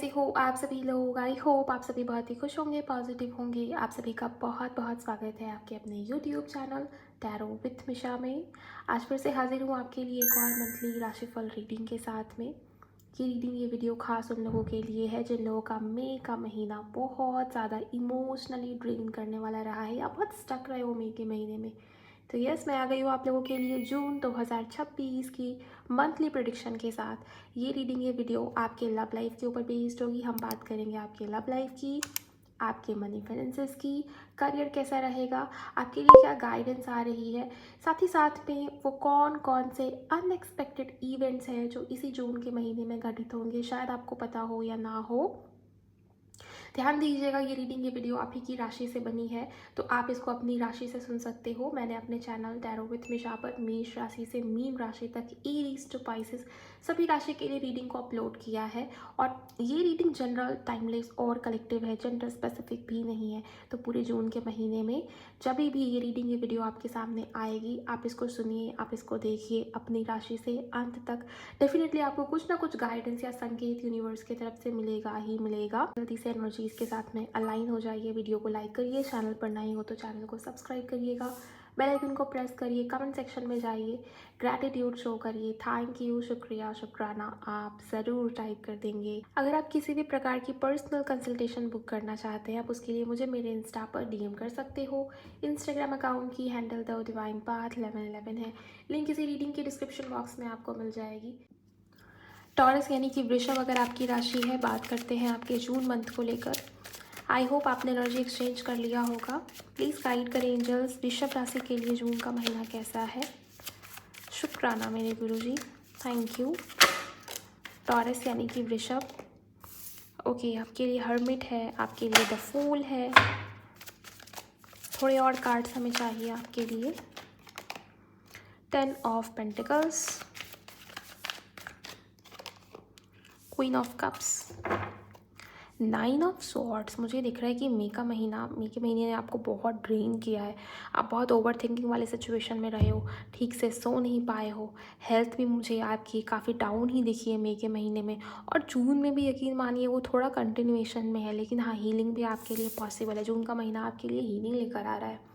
कैसे हो आप सभी लोग। आई होप आप सभी बहुत ही खुश होंगे, पॉजिटिव होंगे। आप सभी का बहुत बहुत स्वागत है आपके अपने यूट्यूब चैनल टैरो विथ मिशा में। आज फिर से हाजिर हूँ आपके लिए एक और मंथली राशिफल रीडिंग के साथ में। ये रीडिंग, ये वीडियो खास उन लोगों के लिए है जिन लोगों का मई का महीना बहुत ज़्यादा इमोशनली ड्रेन करने वाला रहा है या बहुत स्टक रहे हो मई के महीने में। तो यस, मैं आ गई हूँ आप लोगों के लिए जून 2026 की मंथली प्रेडिक्शन के साथ। ये रीडिंग, ये वीडियो आपके लव लाइफ के ऊपर बेस्ड होगी। हम बात करेंगे आपके लव लाइफ की, आपके मनी फाइनेंसेस की, करियर कैसा रहेगा, आपके लिए क्या गाइडेंस आ रही है, साथ ही साथ में वो कौन कौन से अनएक्सपेक्टेड इवेंट्स हैं जो इसी जून के महीने में घटित होंगे। शायद आपको पता हो या ना हो, ध्यान दीजिएगा। ये रीडिंग, ये वीडियो आप ही की राशि से बनी है, तो आप इसको अपनी राशि से सुन सकते हो। मैंने अपने चैनल टैरो विथ मिशा पर मेष राशि से मीन राशि तक, एरीज टू पाइसेस, सभी राशि के लिए रीडिंग को अपलोड किया है। और ये रीडिंग जनरल, टाइमलेस और कलेक्टिव है, जेंडर स्पेसिफिक भी नहीं है। तो पूरे जून के महीने में जब भी ये रीडिंग, ये वीडियो आपके सामने आएगी, आप इसको सुनिए, आप इसको देखिए अपनी राशि से अंत तक। डेफिनेटली आपको कुछ ना कुछ गाइडेंस या संकेत यूनिवर्स की तरफ से मिलेगा ही मिलेगा। जल्दी से एनर्जीज के साथ में अलाइन हो जाइए। वीडियो को लाइक करिए, चैनल पर नए हो तो चैनल को सब्सक्राइब करिएगा, बेल आइकन को प्रेस करिए, कमेंट सेक्शन में जाइए, ग्रैटिट्यूड शो करिए, थैंक यू, शुक्रिया, शुक्राना आप ज़रूर टाइप कर देंगे। अगर आप किसी भी प्रकार की पर्सनल कंसल्टेशन बुक करना चाहते हैं, आप उसके लिए मुझे मेरे इंस्टा पर डीएम कर सकते हो। इंस्टाग्राम अकाउंट की हैंडल द डिवाइन पाथ 1111 है। लिंक इसी रीडिंग के डिस्क्रिप्शन बॉक्स में आपको मिल जाएगी। टॉरस यानी कि वृषभ अगर आपकी राशि है, बात करते हैं आपके जून मंथ को लेकर। आई होप आपने एनर्जी एक्सचेंज कर लिया होगा। प्लीज़ गाइड करें एंजल्स, वृषभ राशि के लिए जून का महीना कैसा है। शुक्राना मेरे गुरुजी, थैंक यू। टॉरस यानी कि वृषभ, ओके, आपके लिए हर्मिट है, आपके लिए द फूल है। थोड़े और कार्ड्स हमें चाहिए आपके लिए। 10 of pentacles, queen of cups, 9 of swords. मुझे दिख रहा है कि मई के महीने ने आपको बहुत ड्रेन किया है। आप बहुत ओवर थिंकिंग वाले सिचुएशन में रहे हो, ठीक से सो नहीं पाए हो। हेल्थ भी मुझे आपकी काफ़ी डाउन ही दिखी है मई के महीने में। और जून में भी यकीन मानिए वो थोड़ा कंटिन्यूएशन में है, लेकिन हाँ, हीलिंग भी आपके लिए पॉसिबल है। जून का महीना आपके लिए हीलिंग लेकर आ रहा है।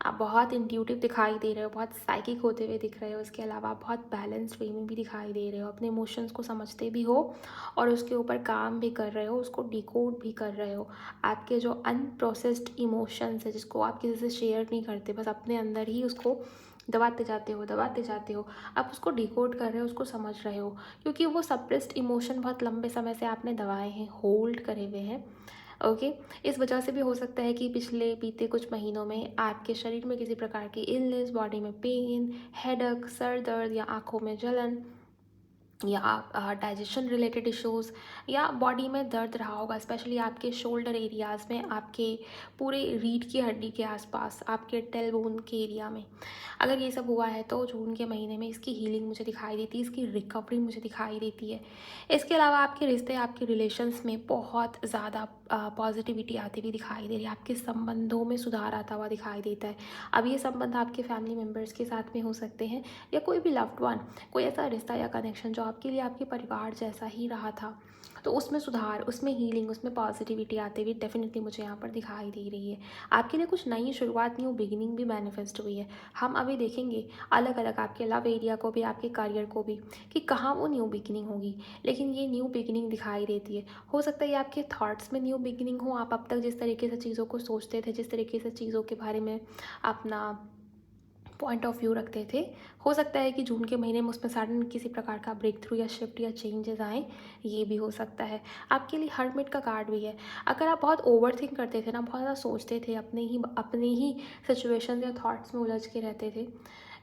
आप बहुत इंट्यूटिव दिखाई दे रहे हो, बहुत साइकिक होते हुए दिख रहे हो। इसके अलावा आप बहुत बैलेंस्ड वे में भी दिखाई दे रहे हो, अपने इमोशंस को समझते भी हो और उसके ऊपर काम भी कर रहे हो, उसको डिकोड भी कर रहे हो। आपके जो अनप्रोसेस्ड इमोशंस है, जिसको आप किसी से शेयर नहीं करते, बस अपने अंदर ही उसको दबाते जाते हो, आप उसको डिकोड कर रहे हो, उसको समझ रहे हो। क्योंकि वो सप्रेस्ड इमोशन बहुत लंबे समय से आपने दबाए हैं, होल्ड करे हुए हैं। ओके, इस वजह से भी हो सकता है कि पिछले बीते कुछ महीनों में आपके शरीर में किसी प्रकार की इलनेस, बॉडी में पेन, हेडेक, सर दर्द या आँखों में जलन या डाइजेशन रिलेटेड इश्यूज़ या बॉडी में दर्द रहा होगा, स्पेशली आपके शोल्डर एरियाज़ में, आपके पूरे रीढ़ की हड्डी के आसपास, आपके टेल बोन के एरिया में। अगर ये सब हुआ है तो जून के महीने में इसकी हीलिंग मुझे दिखाई देती है, इसकी रिकवरी मुझे दिखाई देती है। इसके अलावा आपके रिश्ते, आपके रिलेशंस में बहुत ज़्यादा पॉजिटिविटी आती हुई दिखाई दे रही है। आपके संबंधों में सुधार आता हुआ दिखाई देता है। अब ये संबंध आपके फैमिली मेम्बर्स के साथ में हो सकते हैं या कोई भी लव्ड वन, कोई ऐसा रिश्ता या कनेक्शन जो आपके लिए आपके परिवार जैसा ही रहा था, तो उसमें सुधार, उसमें हीलिंग, उसमें पॉजिटिविटी आते हुए डेफिनेटली मुझे यहाँ पर दिखाई दे रही है। आपके लिए कुछ नई शुरुआत, न्यू बिगिनिंग भी मैनिफेस्ट हुई है। हम अभी देखेंगे अलग अलग आपके लव एरिया को भी, आपके करियर को भी, कि कहाँ वो न्यू बिगिनिंग होगी। लेकिन ये न्यू बिगिनिंग दिखाई देती है। हो सकता है ये आपके थॉट्स में न्यू बिगिनिंग हो। आप अब तक जिस तरीके से चीज़ों को सोचते थे, जिस तरीके से चीज़ों के बारे में अपना पॉइंट ऑफ व्यू रखते थे, हो सकता है कि जून के महीने में उसमें सडन किसी प्रकार का ब्रेक थ्रू या शिफ्ट या चेंजेस आए। ये भी हो सकता है। आपके लिए हर्मिट का कार्ड भी है। अगर आप बहुत ओवर थिंक करते थे ना, बहुत ज़्यादा सोचते थे, अपने ही सिचुएशन या थॉट्स में उलझ के रहते थे,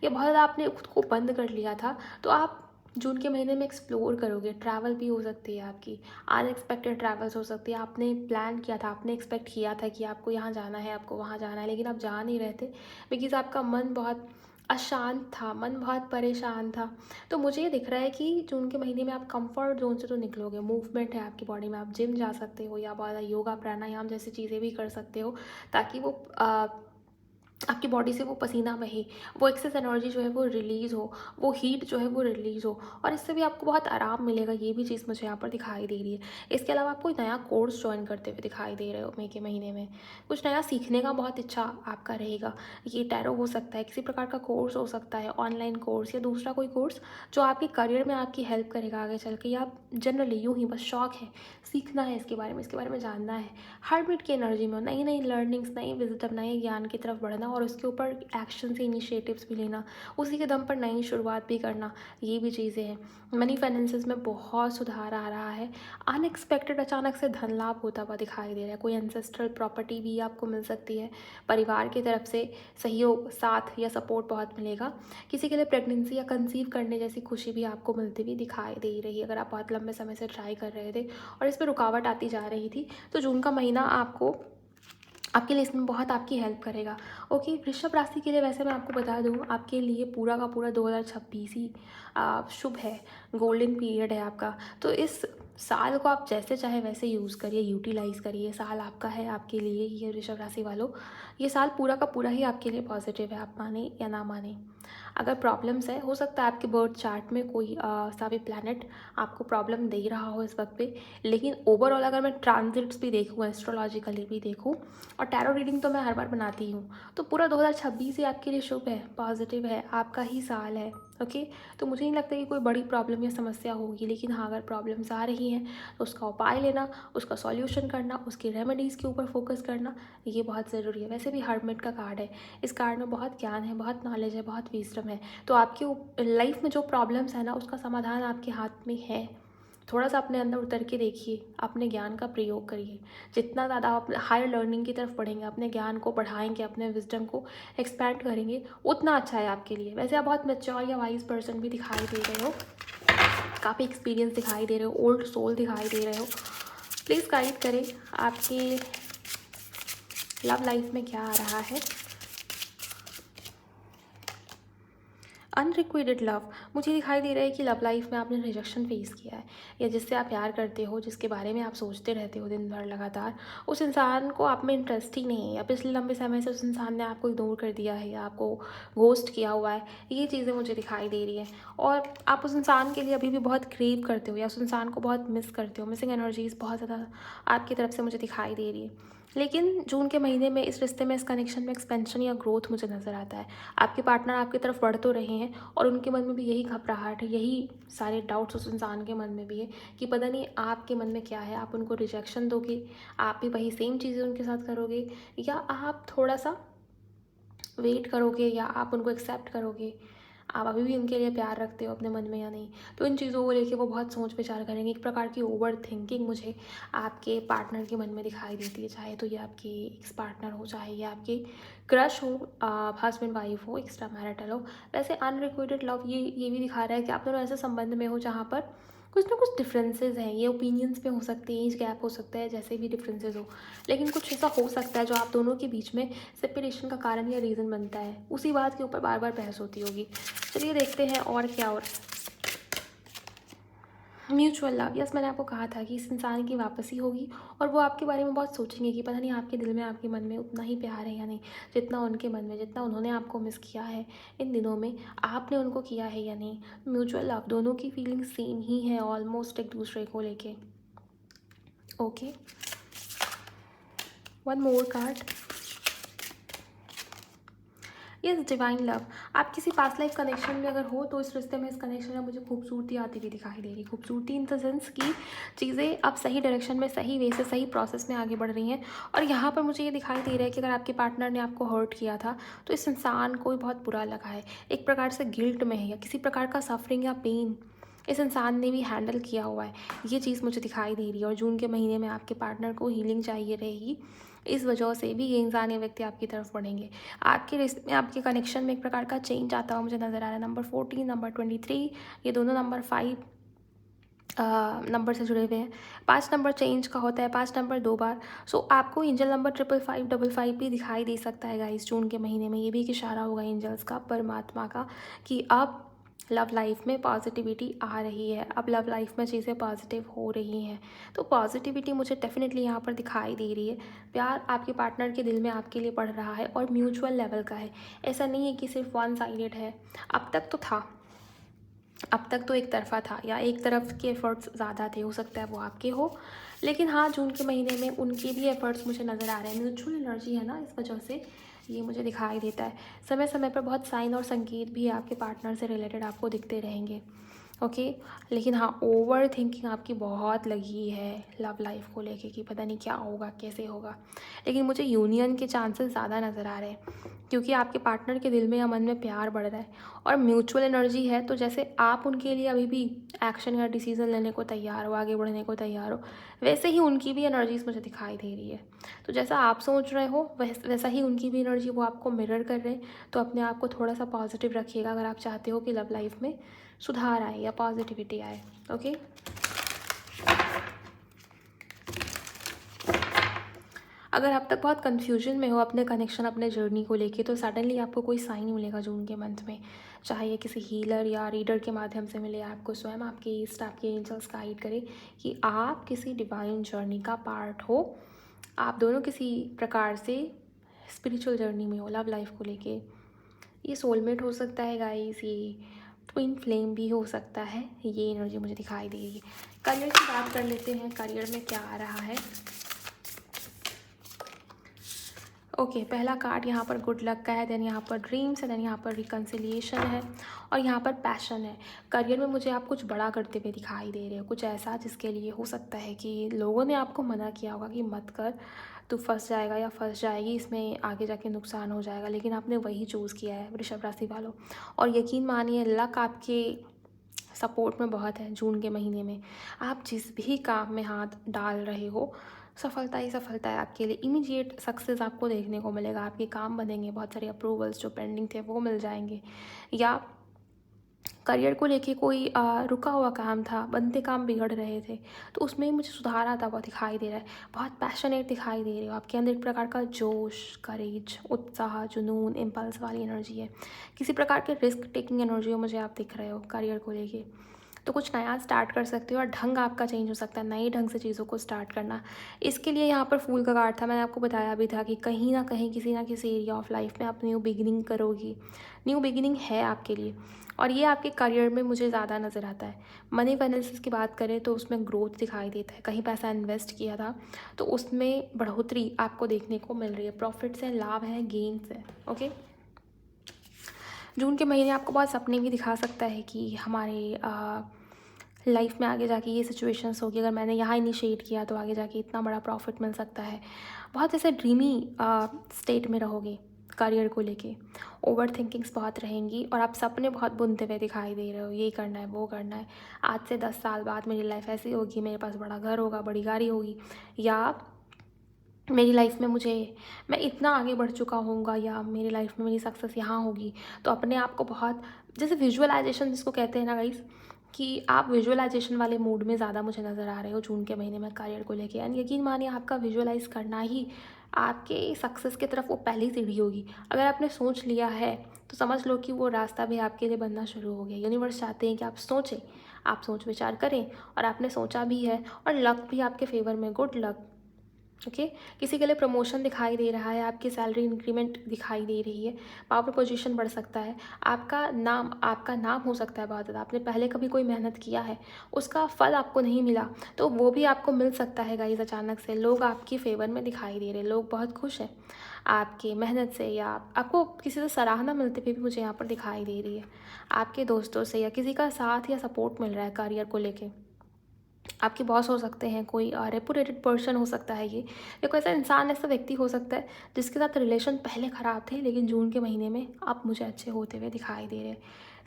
या बहुत ज़्यादा आपने खुद को बंद कर लिया था, तो आप जून के महीने में एक्सप्लोर करोगे। ट्रैवल भी हो सकती है आपकी, अनएक्सपेक्टेड ट्रैवल्स हो सकती है। आपने प्लान किया था, आपने एक्सपेक्ट किया था कि आपको यहाँ जाना है, आपको वहाँ जाना है, लेकिन आप जा नहीं रहे थे बिकॉज़ आपका मन बहुत अशांत था, मन बहुत परेशान था। तो मुझे ये दिख रहा है कि जून के महीने में आप कंफर्ट जोन से तो निकलोगे। मूवमेंट है आपकी बॉडी में, आप जिम जा सकते हो या बहुत योगा प्राणायाम जैसी चीज़ें भी कर सकते हो, ताकि वो आपकी बॉडी से वो पसीना बहे, वो एक्सेस एनर्जी जो है वो रिलीज़ हो, वो हीट जो है वो रिलीज़ हो, और इससे भी आपको बहुत आराम मिलेगा। ये भी चीज़ मुझे यहाँ पर दिखाई दे रही है। इसके अलावा आप कोई नया कोर्स जॉइन करते हुए दिखाई दे रहे हो मई के महीने में। कुछ नया सीखने का बहुत इच्छा आपका रहेगा। ये टैरो हो सकता है, किसी प्रकार का कोर्स हो सकता है, ऑनलाइन कोर्स या दूसरा कोई कोर्स जो आपके करियर में आपकी हेल्प करेगा आगे चल के, या आप जनरली यूँ ही बस शौक है, सीखना है इसके बारे में जानना है। हाइब्रिड की एनर्जी में हो, नई नई लर्निंग्स, नई विजिटम, नए ज्ञान की तरफ बढ़ना और उसके ऊपर एक्शन से इनिशिएटिव्स भी लेना, उसी के दम पर नई शुरुआत भी करना, ये भी चीज़ें हैं। मनी फाइनेंसेस में बहुत सुधार आ रहा है। अनएक्सपेक्टेड अचानक से धन लाभ होता हुआ दिखाई दे रहा है। कोई एंसेस्ट्रल प्रॉपर्टी भी आपको मिल सकती है। परिवार की तरफ से सहयोग, साथ या सपोर्ट बहुत मिलेगा। किसी के लिए प्रेगनेंसी या कंसीव करने जैसी खुशी भी आपको मिलती हुई दिखाई दे रही है, अगर आप बहुत लंबे समय से ट्राई कर रहे थे और इसमें रुकावट आती जा रही थी, तो जून का महीना आपके लिए इसमें बहुत आपकी हेल्प करेगा। ओके, वृषभ राशि के लिए वैसे मैं आपको बता दूँ, आपके लिए पूरा का पूरा 2026 ही शुभ है, गोल्डन पीरियड है आपका। तो इस साल को आप जैसे चाहे वैसे यूज़ करिए, यूटिलाइज़ करिए। साल आपका है, आपके लिए ये वृषभ राशि वालों, ये साल पूरा का पूरा ही आपके लिए पॉजिटिव है, आप माने या ना माने। अगर प्रॉब्लम्स है, हो सकता है आपके बर्थ चार्ट में कोई सा भी प्लैनेट आपको प्रॉब्लम दे रहा हो इस वक्त पे, लेकिन ओवरऑल अगर मैं ट्रांजिट्स भी देखूँ, एस्ट्रोलॉजिकली भी देखूँ, और टैरो रीडिंग तो मैं हर बार बनाती हूँ, तो पूरा 2026 ही आपके लिए शुभ है, पॉजिटिव है, आपका ही साल है। ओके, तो मुझे नहीं लगता कि कोई बड़ी प्रॉब्लम या समस्या होगी, लेकिन हाँ, अगर प्रॉब्लम्स आ रही हैं तो उसका उपाय लेना, उसका सॉल्यूशन करना, उसकी रेमेडीज़ के ऊपर फोकस करना, ये बहुत ज़रूरी है। वैसे भी हर्मिट का कार्ड है, इस कार्ड में बहुत ज्ञान है, बहुत नॉलेज है, बहुत विजडम है। तो आपकी लाइफ में जो प्रॉब्लम्स है ना, उसका समाधान आपके हाथ में है। थोड़ा सा अपने अंदर उतर के देखिए, अपने ज्ञान का प्रयोग करिए। जितना ज़्यादा आप हायर लर्निंग की तरफ बढ़ेंगे, अपने ज्ञान को बढ़ाएंगे, अपने विजडम को एक्सपैंड करेंगे, उतना अच्छा है आपके लिए। वैसे आप बहुत मैच्योर या वाइज पर्सन भी दिखाई दे रहे हो, काफ़ी एक्सपीरियंस दिखाई दे रहे हो, ओल्ड सोल दिखाई दे रहे हो। प्लीज़ गाइड करें आपके लव लाइफ में क्या आ रहा है। अनरिक्विटेड लव, मुझे दिखाई दे रहा है कि लव लाइफ में आपने रिजेक्शन फेस किया है, या जिससे आप प्यार करते हो, जिसके बारे में आप सोचते रहते हो दिन भर लगातार, उस इंसान को आप में इंटरेस्ट ही नहीं है, या पिछले लंबे समय से उस इंसान ने आपको इग्नोर कर दिया है या आपको घोस्ट किया हुआ है। ये चीज़ें मुझे दिखाई दे रही हैं, और आप उस इंसान के लिए अभी भी बहुत क्रेव करते हो, या उस इंसान को बहुत मिस करते हो। मिसिंग एनर्जीज बहुत ज़्यादा आपकी तरफ से मुझे दिखाई दे रही है। लेकिन जून के महीने में इस रिश्ते में, इस कनेक्शन में एक्सपेंशन या ग्रोथ मुझे नज़र आता है। आपके पार्टनर आपकी तरफ बढ़ तो रहे हैं, और उनके मन में भी यही घबराहट है, यही सारे डाउट्स उस इंसान के मन में भी है कि पता नहीं आपके मन में क्या है। आप उनको रिजेक्शन दोगे, आप भी वही सेम चीज़ें उनके साथ करोगे, या आप थोड़ा सा वेट करोगे, या आप उनको एक्सेप्ट करोगे। आप अभी भी उनके लिए प्यार रखते हो अपने मन में या नहीं, तो इन चीज़ों को लेके वो बहुत सोच विचार करेंगे। एक प्रकार की ओवर थिंकिंग मुझे आपके पार्टनर के मन में दिखाई देती है, चाहे तो ये आपके एक्स पार्टनर हो, चाहे ये आपके क्रश हो, हस्बैंड वाइफ हो, एक्स्ट्रा मैरिटल हो। वैसे अनरिक्वाइटेड लव ये भी दिखा रहा है कि आप दोनों ऐसे संबंध में हो जहाँ पर कुछ ना कुछ डिफरेंसेस हैं। ये ओपिनियंस पे हो सकते हैं, एज गैप हो सकता है, जैसे भी डिफरेंसेस हो, लेकिन कुछ ऐसा हो सकता है जो आप दोनों के बीच में सेपरेशन का कारण या रीज़न बनता है। उसी बात के ऊपर बार बार बहस होती होगी। चलिए देखते हैं और क्या। और म्यूचुअल लव, यस, मैंने आपको कहा था कि इस इंसान की वापसी होगी, और वो आपके बारे में बहुत सोचेंगे कि पता नहीं आपके दिल में, आपके मन में उतना ही प्यार है या नहीं, जितना उनके मन में, जितना उन्होंने आपको मिस किया है इन दिनों में, आपने उनको किया है या नहीं। म्यूचुअल लव, दोनों की फीलिंग्स सेम ही है ऑलमोस्ट एक दूसरे को लेके। Okay, one more card. Yes, divine love, आप किसी पास्ट लाइफ कनेक्शन में अगर हो, तो इस रिश्ते में, इस कनेक्शन में मुझे खूबसूरती आती हुई दिखाई दे रही। खूबसूरती इन द सेंस कि चीज़ें अब सही डायरेक्शन में, सही वे से, सही प्रोसेस में आगे बढ़ रही हैं। और यहाँ पर मुझे ये दिखाई दे रहा है कि अगर आपके पार्टनर ने आपको हर्ट किया था, तो इस इंसान को भी बहुत बुरा लगा है, एक प्रकार से गिल्ट में है, या किसी प्रकार का सफरिंग या पेन इस इंसान ने भी हैंडल किया हुआ है। ये चीज़ मुझे दिखाई दे रही है, और जून के महीने में आपके पार्टनर को हीलिंग चाहिए रहेगी। इस वजह से भी ये इंसान या व्यक्ति आपकी तरफ बढ़ेंगे। आपके रिश्ते में, आपके कनेक्शन में एक प्रकार का चेंज आता हुआ मुझे नज़र आ रहा है। नंबर 14, नंबर 23, ये दोनों नंबर 5 नंबर से जुड़े हुए हैं। 5 नंबर चेंज का होता है, 5 नंबर 2 बार। सो आपको एंजल नंबर 55555 भी दिखाई दे सकता है गाइस जून के महीने में। ये भी एक इशारा होगा एंजल्स का, परमात्मा का, कि अब लव लाइफ में पॉजिटिविटी आ रही है, अब लव लाइफ में चीज़ें पॉजिटिव हो रही हैं। तो पॉजिटिविटी मुझे डेफिनेटली यहाँ पर दिखाई दे रही है। प्यार आपके पार्टनर के दिल में आपके लिए बढ़ रहा है और म्यूचुअल लेवल का है। ऐसा नहीं है कि सिर्फ वन साइडेड है। अब तक तो था, अब तक तो एक तरफा था या एक तरफ के एफ़र्ट्स ज़्यादा थे, हो सकता है वो आपके हो। लेकिन हाँ, जून के महीने में उनके भी एफ़र्ट्स मुझे नज़र आ रहे हैं। म्यूचुअल एनर्जी है ना, इस वजह से ये मुझे दिखाई देता है। समय समय पर बहुत साइन और संकेत भी आपके पार्टनर से रिलेटेड आपको दिखते रहेंगे। ओके, लेकिन हाँ, ओवर थिंकिंग आपकी बहुत लगी है लव लाइफ को लेके कि पता नहीं क्या होगा, कैसे होगा। लेकिन मुझे यूनियन के चांसेस ज़्यादा नज़र आ रहे हैं, क्योंकि आपके पार्टनर के दिल में या मन में प्यार बढ़ रहा है और म्यूचुअल एनर्जी है। तो जैसे आप उनके लिए अभी भी एक्शन या डिसीज़न लेने को तैयार हो, आगे बढ़ने को तैयार हो, वैसे ही उनकी भी एनर्जीज मुझे दिखाई दे रही है। तो जैसा आप सोच रहे हो वैसा ही उनकी भी एनर्जी वो आपको मिरर कर रहे हैं। तो अपने आप को थोड़ा सा पॉजिटिव रखिएगा अगर आप चाहते हो कि लव लाइफ में सुधार आए या पॉजिटिविटी आए। ओके, अगर आप तक बहुत कन्फ्यूजन में हो अपने कनेक्शन, अपने जर्नी को लेके, तो सडनली आपको कोई साइन मिलेगा जून के मंथ में, चाहे ये किसी हीलर या रीडर के माध्यम से मिले, आपको स्वयं आपके ईस्ट, आपके एंजल्स गाइड करे कि आप किसी डिवाइन जर्नी का पार्ट हो। आप दोनों किसी प्रकार से स्पिरिचुअल जर्नी में हो लव लाइफ को लेके। ये सोलमेट हो सकता है गाइस, ये ट्विन फ्लेम भी हो सकता है। ये एनर्जी मुझे दिखाई दे रही है। करियर की बात कर लेते हैं, करियर में क्या आ रहा है। ओके, पहला कार्ड यहाँ पर गुड लक का है, देन यहाँ पर ड्रीम्स है, देन यहाँ पर रिकन्सिलिएशन है और यहाँ पर पैशन है। करियर में मुझे आप कुछ बड़ा करते हुए दिखाई दे रहे हो, कुछ ऐसा जिसके लिए हो सकता है कि लोगों ने आपको मना किया होगा कि मत कर, तू फंस जाएगा या फंस जाएगी, इसमें आगे जाके नुकसान हो जाएगा, लेकिन आपने वही चूज़ किया है वृषभ राशि वालों। और यकीन मानिए, लक आपके सपोर्ट में बहुत है। जून के महीने में आप जिस भी काम में हाथ डाल रहे हो, सफलता ही सफलता है आपके लिए। इमीडिएट सक्सेस आपको देखने को मिलेगा, आपके काम बनेंगे, बहुत सारे अप्रूवल्स जो पेंडिंग थे वो मिल जाएंगे। या करियर को लेके कोई रुका हुआ काम था, बनते काम बिगड़ रहे थे, तो उसमें ही मुझे सुधार आता हुआ दिखाई दे रहा है। बहुत पैशनेट दिखाई दे रहे हो, आपके अंदर एक प्रकार का जोश, करेज, उत्साह, जुनून, इम्पल्स वाली एनर्जी है। किसी प्रकार के रिस्क टेकिंग एनर्जी हो मुझे आप दिख रहे हो करियर को लेके। तो कुछ नया स्टार्ट कर सकते हो और ढंग आपका चेंज हो सकता है, नए ढंग से चीज़ों को स्टार्ट करना। इसके लिए यहाँ पर फूल का कार्ड था, मैंने आपको बताया भी था कि कहीं ना कहीं किसी ना किसी एरिया ऑफ लाइफ में आप न्यू बिगिनिंग करोगी। न्यू बिगिनिंग है आपके लिए और ये आपके करियर में मुझे ज़्यादा नज़र आता है। मनी फाइनेंसेस की बात करें तो उसमें ग्रोथ दिखाई देता है। कहीं पैसा इन्वेस्ट किया था तो उसमें बढ़ोतरी आपको देखने को मिल रही है। प्रॉफिट्स हैं, लाभ है, गेन्स है। ओके, जून के महीने आपको बहुत सपने भी दिखा सकता है कि हमारे लाइफ में आगे जाके ये सिचुएशंस होगी, अगर मैंने यहाँ इनिशिएट किया तो आगे जाके इतना बड़ा प्रॉफिट मिल सकता है। बहुत ऐसे ड्रीमी स्टेट में रहोगे करियर को लेके। ओवर थिंकिंग्स बहुत रहेंगी और आप सपने बहुत बुनते हुए दिखाई दे रहे हो, ये करना है, वो करना है, आज से 10 साल बाद मेरी लाइफ ऐसी होगी, मेरे पास बड़ा घर होगा, बड़ी गाड़ी होगी, या मेरी लाइफ में मैं इतना आगे बढ़ चुका होऊंगा, या मेरी लाइफ में मेरी सक्सेस यहाँ होगी। तो अपने आप को बहुत, जैसे विजुअलाइजेशन जिसको कहते हैं ना गाइस, कि आप विजुअलाइजेशन वाले मूड में ज़्यादा मुझे नज़र आ रहे हो जून के महीने में करियर को लेके। एंड यकीन मानिए, आपका विजुअलाइज करना ही आपके सक्सेस की तरफ वो पहली सीढ़ी होगी। अगर आपने सोच लिया है तो समझ लो कि वो रास्ता भी आपके लिए बनना शुरू हो गया। यूनिवर्स चाहते हैं कि आप सोचें, आप सोच विचार करें, और आपने सोचा भी है और लक भी आपके फेवर में, गुड लक। ओके, किसी के लिए प्रमोशन दिखाई दे रहा है, आपकी सैलरी इंक्रीमेंट दिखाई दे रही है, पावर पोजीशन बढ़ सकता है, आपका नाम हो सकता है बहुत ज़्यादा। आपने पहले कभी कोई मेहनत किया है, उसका फल आपको नहीं मिला, तो वो भी आपको मिल सकता है गाइस अचानक से। लोग आपकी फेवर में दिखाई दे रहे हैं, लोग बहुत खुश हैं आपकी मेहनत से, या आपको किसी से सराहना मिलते हुए भी मुझे यहाँ पर दिखाई दे रही है। आपके दोस्तों से या किसी का साथ या सपोर्ट मिल रहा है करियर को लेके। आपके बॉस हो सकते हैं, कोई रेपुटेटेड पर्सन हो सकता है, ये कोई ऐसा इंसान, ऐसा व्यक्ति हो सकता है जिसके साथ रिलेशन पहले ख़राब थे, लेकिन जून के महीने में आप मुझे अच्छे होते हुए दिखाई दे रहे हैं।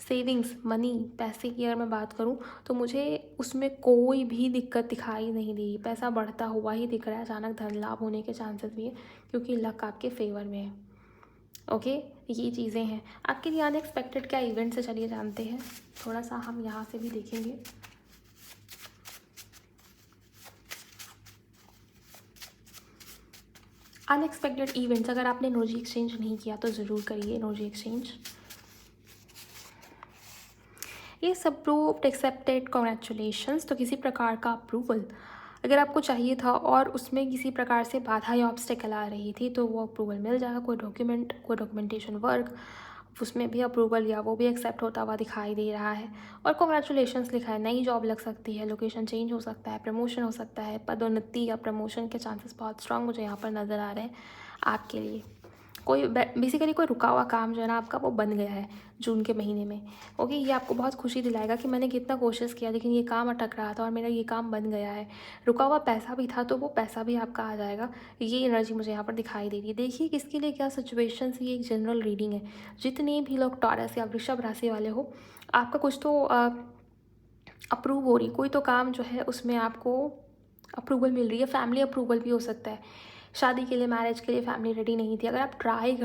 सेविंग्स, मनी, पैसे की अगर मैं बात करूं तो मुझे उसमें कोई भी दिक्कत दिखाई नहीं दी। पैसा बढ़ता हुआ ही दिख रहा है, अचानक धन लाभ होने के चांसेस भी है क्योंकि लक आपके फेवर में है। ओके, ये चीज़ें हैं आपके लिए अनएक्सपेक्टेड। क्या इवेंट से चलिए जानते हैं, थोड़ा सा हम यहाँ से भी देखेंगे। अनएक्सपेक्टेड इवेंट्स, अगर आपने एनर्जी एक्सचेंज नहीं किया तो ज़रूर करिए energy exchange. Yes, approved, accepted, congratulations. तो किसी प्रकार का अप्रूवल अगर आपको चाहिए था और उसमें किसी प्रकार से बाधा या ऑब्स्टेकल आ रही थी तो वो अप्रूवल मिल जाएगा। कोई डॉक्यूमेंटेशन वर्क, उसमें भी अप्रूवल या वो भी एक्सेप्ट होता हुआ दिखाई दे रहा है। और कॉन्ग्रेचुलेशंस लिखा है, नई जॉब लग सकती है, लोकेशन चेंज हो सकता है, प्रमोशन हो सकता है, पदोन्नति या प्रमोशन के चांसेस बहुत स्ट्रांग मुझे यहाँ पर नज़र आ रहे हैं आपके लिए। कोई बेसिकली कोई रुका हुआ काम जो है ना आपका वो बन गया है जून के महीने में। ओके, ये आपको बहुत खुशी दिलाएगा कि मैंने कितना कोशिश किया लेकिन ये काम अटक रहा था और मेरा ये काम बन गया है। रुका हुआ पैसा भी था तो वो पैसा भी आपका आ जाएगा। ये एनर्जी मुझे यहाँ पर दिखाई दे रही है। देखिए किसके लिए क्या सिचुएशन, ये एक जनरल रीडिंग है। जितने भी लोग टॉरस या वृषभ राशि वाले हो, आपका कुछ तो अप्रूव हो रही, कोई तो काम जो है उसमें आपको अप्रूवल मिल रही है। फैमिली अप्रूवल भी हो सकता है, शादी के लिए, मैरिज के लिए फैमिली रेडी नहीं थी। अगर आप ट्राई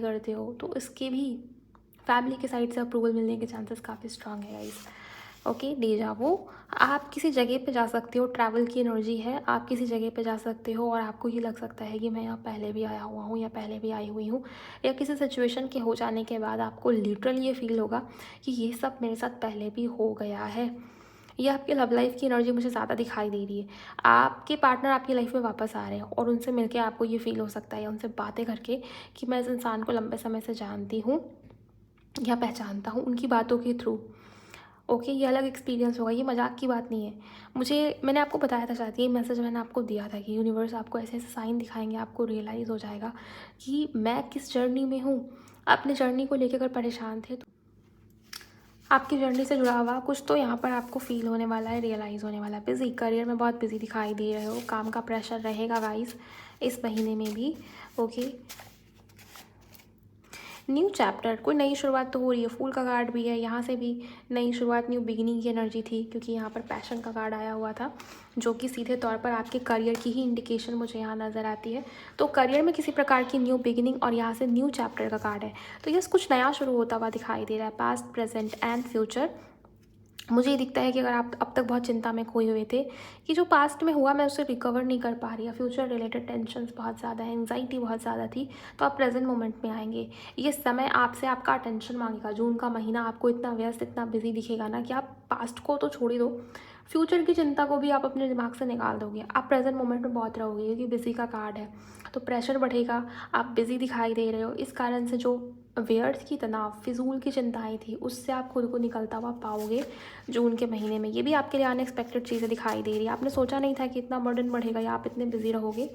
करते हो तो इसके भी फैमिली के साइड से अप्रूवल मिलने के चांसेस काफ़ी स्ट्रांग है गाइस। ओके, डेजा वो, आप किसी जगह पे जा सकते हो, ट्रैवल की एनर्जी है, आप किसी जगह पे जा सकते हो और आपको ये लग सकता है कि मैं यहाँ पहले भी आया हुआ हूँ या पहले भी आई हुई हूँ, या किसी सिचुएशन के हो जाने के बाद आपको लिटरली ये फील होगा कि ये सब मेरे साथ पहले भी हो गया है। ये आपके लव लाइफ की एनर्जी मुझे ज़्यादा दिखाई दे रही है। आपके पार्टनर आपकी लाइफ में वापस आ रहे हैं और उनसे मिलके आपको ये फील हो सकता है या उनसे बातें करके कि मैं इस इंसान को लंबे समय से जानती हूँ या पहचानता हूँ उनकी बातों के थ्रू। ओके, ये अलग एक्सपीरियंस होगा, ये मजाक की बात नहीं है। मैंने आपको बताया था शायद, ये मैसेज मैंने आपको दिया था कि यूनिवर्स आपको ऐसे ऐसे साइन दिखाएंगे, आपको रियलाइज़ हो जाएगा कि मैं किस जर्नी में हूँ। अपने जर्नी को लेकर अगर परेशान थे तो आपकी जर्नी से जुड़ा हुआ कुछ तो यहाँ पर आपको फील होने वाला है, रियलाइज़ होने वाला है। बिजी, करियर में बहुत बिजी दिखाई दे रहे हो, काम का प्रेशर रहेगा गाइस इस महीने में भी। ओके, न्यू चैप्टर, कोई नई शुरुआत तो हो रही है। फूल का कार्ड भी है, यहाँ से भी नई शुरुआत, न्यू बिगिनिंग की एनर्जी थी क्योंकि यहाँ पर पैशन का कार्ड आया हुआ था जो कि सीधे तौर पर आपके करियर की ही इंडिकेशन मुझे यहाँ नज़र आती है। तो करियर में किसी प्रकार की न्यू बिगिनिंग और यहाँ से न्यू चैप्टर का कार्ड है। तो यस, कुछ नया शुरू होता हुआ दिखाई दे रहा है, पास्ट, प्रेजेंट एंड फ्यूचर। मुझे ये दिखता है कि अगर आप अब तक बहुत चिंता में खोए हुए थे कि जो पास्ट में हुआ मैं उससे रिकवर नहीं कर पा रही, या फ्यूचर रिलेटेड टेंशन्स बहुत ज़्यादा है, एंजाइटी बहुत ज़्यादा थी, तो आप प्रेजेंट मोमेंट में आएंगे। ये समय आपसे आपका अटेंशन मांगेगा। जून का महीना आपको इतना व्यस्त, इतना बिजी दिखेगा ना कि आप पास्ट को तो छोड़ ही दो, फ्यूचर की चिंता को भी आप अपने दिमाग से निकाल दोगे। आप प्रेजेंट मोमेंट में बहुत रहोगे क्योंकि बिजी का कार्ड है, तो प्रेशर बढ़ेगा। आप बिजी दिखाई दे रहे हो, इस कारण से जो व्यर्थ की तनाव, फिजूल की चिंताएं थी, उससे आप खुद को निकलता हुआ पाओगे जून के महीने में। ये भी आपके लिए अनएक्सपेक्टेड चीज़ें दिखाई दे रही है। आपने सोचा नहीं था कि इतना बर्डन बढ़ेगा या आप इतने बिजी रहोगे।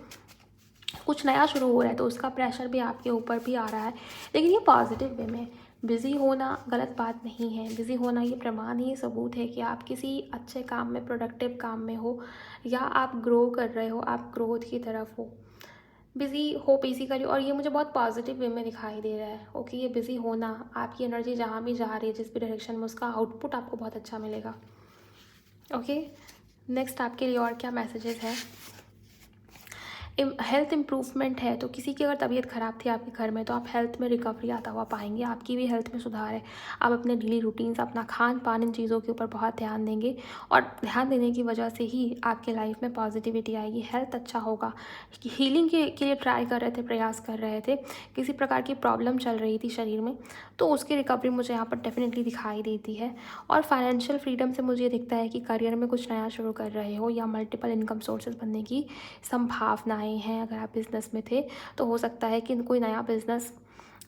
कुछ नया शुरू हो रहा है तो उसका प्रेशर भी आपके ऊपर भी आ रहा है, लेकिन ये पॉजिटिव वे में। बिज़ी होना गलत बात नहीं है, बिज़ी होना ये प्रमाण ही, सबूत है कि आप किसी अच्छे काम में, प्रोडक्टिव काम में हो, या आप ग्रो कर रहे हो, आप ग्रोथ की तरफ हो। बिज़ी करिए, और ये मुझे बहुत पॉजिटिव वे में दिखाई दे रहा है। ओके, ये बिज़ी होना, आपकी एनर्जी जहाँ भी जा रही है, जिस भी डायरेक्शन में, उसका आउटपुट आपको बहुत अच्छा मिलेगा। ओके, नेक्स्ट आपके लिए और क्या मैसेजेस है। हेल्थ इम्प्रूवमेंट है, तो किसी की अगर तबीयत ख़राब थी आपके घर में तो आप हेल्थ में रिकवरी आता हुआ पाएंगे, आपकी भी हेल्थ में सुधार है। आप अपने डेली रूटीन्स, अपना खान पान, इन चीज़ों के ऊपर बहुत ध्यान देंगे और ध्यान देने की वजह से ही आपके लाइफ में पॉजिटिविटी आएगी, हेल्थ अच्छा होगा। हीलिंग के लिए ट्राई कर रहे थे, प्रयास कर रहे थे, किसी प्रकार की प्रॉब्लम चल रही थी शरीर में, तो उसकी रिकवरी मुझे यहाँ पर डेफिनेटली दिखाई देती है। और फाइनेंशियल फ्रीडम से मुझे दिखता है कि करियर में कुछ नया शुरू कर रहे हो या मल्टीपल इनकम सोर्सेज बनने की संभावनाएं हैं। अगर आप बिज़नेस में थे तो हो सकता है कि कोई नया बिज़नेस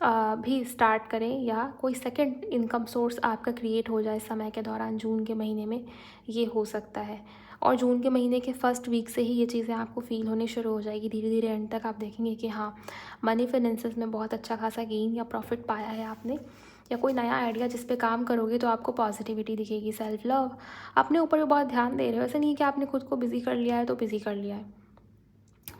भी स्टार्ट करें या कोई सेकंड इनकम सोर्स आपका क्रिएट हो जाए समय के दौरान, जून के महीने में ये हो सकता है। और जून के महीने के फर्स्ट वीक से ही ये चीज़ें आपको फील होनी शुरू हो जाएगी। धीरे धीरे एंड तक आप देखेंगे कि हाँ, मनी फाइनेंसेस में बहुत अच्छा खासा गेन या प्रॉफिट पाया है आपने, या कोई नया आइडिया जिस पे काम करोगे तो आपको पॉजिटिविटी दिखेगी। सेल्फ लव, अपने ऊपर भी बहुत ध्यान दे रहे हो। ऐसा नहीं कि आपने खुद को बिज़ी कर लिया है तो बिज़ी कर लिया है,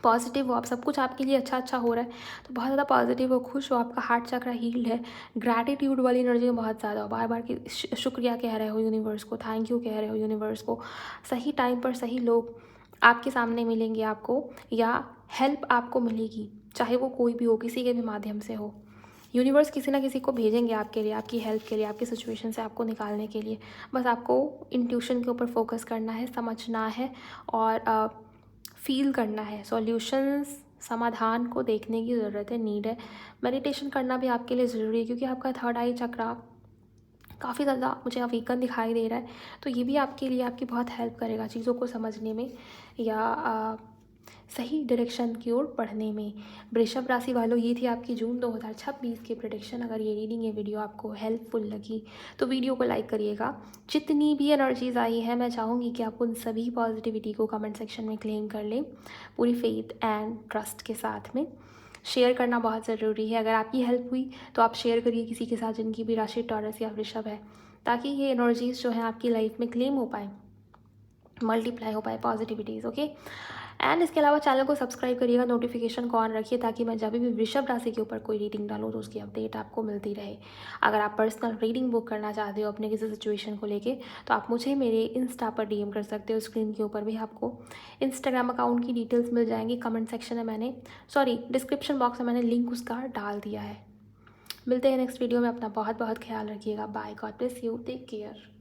पॉजिटिव हो आप, सब कुछ आपके लिए अच्छा अच्छा हो रहा है तो बहुत ज़्यादा पॉजिटिव हो, खुश हो, आपका हार्ट चक्र हील्ड है, ग्रैटिट्यूड वाली एनर्जी में बहुत ज़्यादा हो, बार बार की शुक्रिया कह रहे हो यूनिवर्स को, थैंक यू कह रहे हो यूनिवर्स को। सही टाइम पर सही लोग आपके सामने मिलेंगे आपको, या हेल्प आपको मिलेगी, चाहे वो कोई भी हो, किसी के भी माध्यम से हो। यूनिवर्स किसी ना किसी को भेजेंगे आपके लिए, आपकी हेल्प के लिए, आपकी सिचुएशन से आपको निकालने के लिए। बस आपको इंट्यूशन के ऊपर फोकस करना है, समझना है और फील करना है। सॉल्यूशंस, समाधान को देखने की ज़रूरत है, नीड है। मेडिटेशन करना भी आपके लिए ज़रूरी है क्योंकि आपका थर्ड आई चक्रा काफ़ी ज़्यादा मुझे अवेकन दिखाई दे रहा है, तो ये भी आपके लिए आपकी बहुत हेल्प करेगा चीज़ों को समझने में या सही डायरेक्शन की ओर बढ़ने में। वृषभ राशि वालों, ये थी आपकी जून 2026 की प्रेडिक्शन। अगर ये रीडिंग, ये वीडियो आपको हेल्पफुल लगी तो वीडियो को लाइक करिएगा। जितनी भी एनर्जीज़ आई हैं, मैं चाहूँगी कि आप उन सभी पॉजिटिविटी को कमेंट सेक्शन में क्लेम कर लें, पूरी फेथ एंड ट्रस्ट के साथ में। शेयर करना बहुत ज़रूरी है। अगर आपकी हेल्प हुई तो आप शेयर करिए किसी के साथ जिनकी भी राशि टॉरस या वृषभ है, ताकि ये एनर्जीज़ जो हैं आपकी लाइफ में क्लेम हो पाए, मल्टीप्लाई हो पाए पॉजिटिविटीज़। ओके, एंड इसके अलावा चैनल को सब्सक्राइब करिएगा, नोटिफिकेशन को ऑन रखिए, ताकि मैं जब भी वृषभ राशि के ऊपर कोई रीडिंग डालूँ तो उसकी अपडेट आपको मिलती रहे। अगर आप पर्सनल रीडिंग बुक करना चाहते हो अपने किसी सिचुएशन को लेके, तो आप मुझे मेरे इंस्टा पर डीएम कर सकते हो। स्क्रीन के ऊपर भी आपको इंस्टाग्राम अकाउंट की डिटेल्स मिल जाएंगी। कमेंट सेक्शन में डिस्क्रिप्शन बॉक्स में मैंने लिंक उसका डाल दिया है। मिलते हैं नेक्स्ट वीडियो में। अपना बहुत बहुत ख्याल रखिएगा। Bye, god bless you, take care.